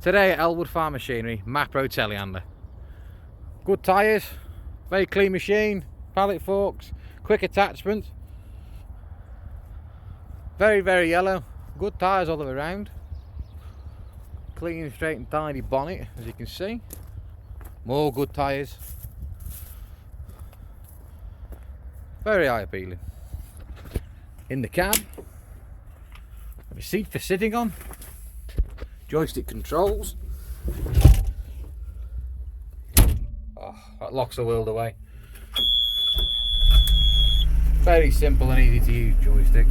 Today at Ellwood Farm Machinery, matbro telehandler. Good tyres, very clean machine, pallet forks, quick attachment. Very yellow, good tyres all the way around. Clean, straight and tidy bonnet, as you can see. More good tyres. Very eye appealing. In the cab, have a seat for sitting on. Joystick controls. Oh, that locks the world away. Very simple and easy to use joystick.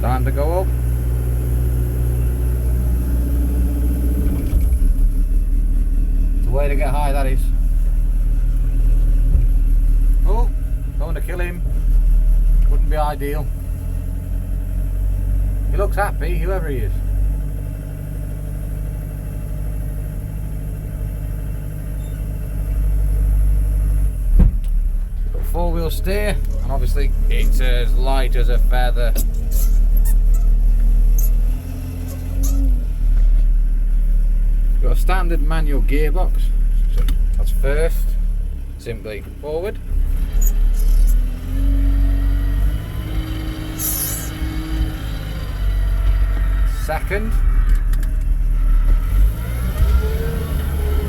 Time to go up. It's a way to get high, that is. Oh, going to kill him. Wouldn't be ideal. He looks happy, whoever he is. Got four-wheel steer, and obviously it's as light as a feather. Got a standard manual gearbox, so that's first, simply forward. Second,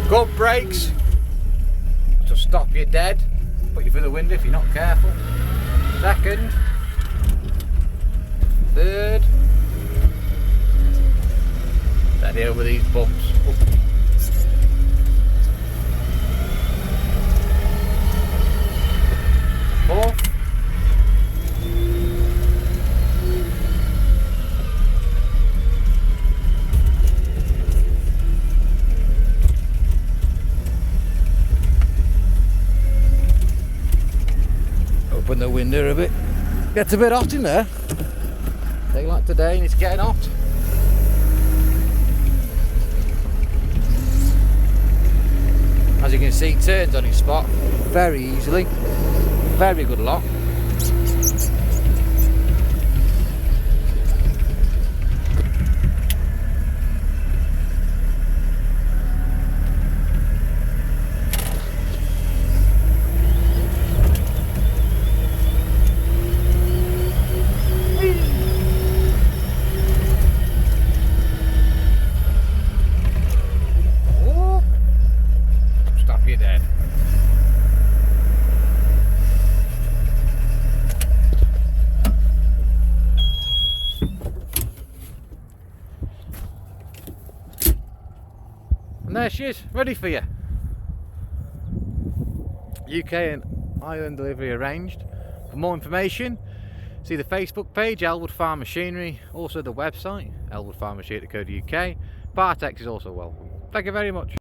good brakes to stop you dead, put you through the window if you're not careful. Second, third, steady over these bumps. Fourth. Open the window a bit. Gets a bit hot in there. Day like today and it's getting hot. As you can see, it turns on its spot very easily. Very good lock. Oh, stop you dead. And there she is, ready for you. UK and Ireland delivery arranged. For more information, see the Facebook page, Ellwood Farm Machinery, also the website, ellwoodfarmmachinery.co.uk. Partex is also welcome. Thank you very much.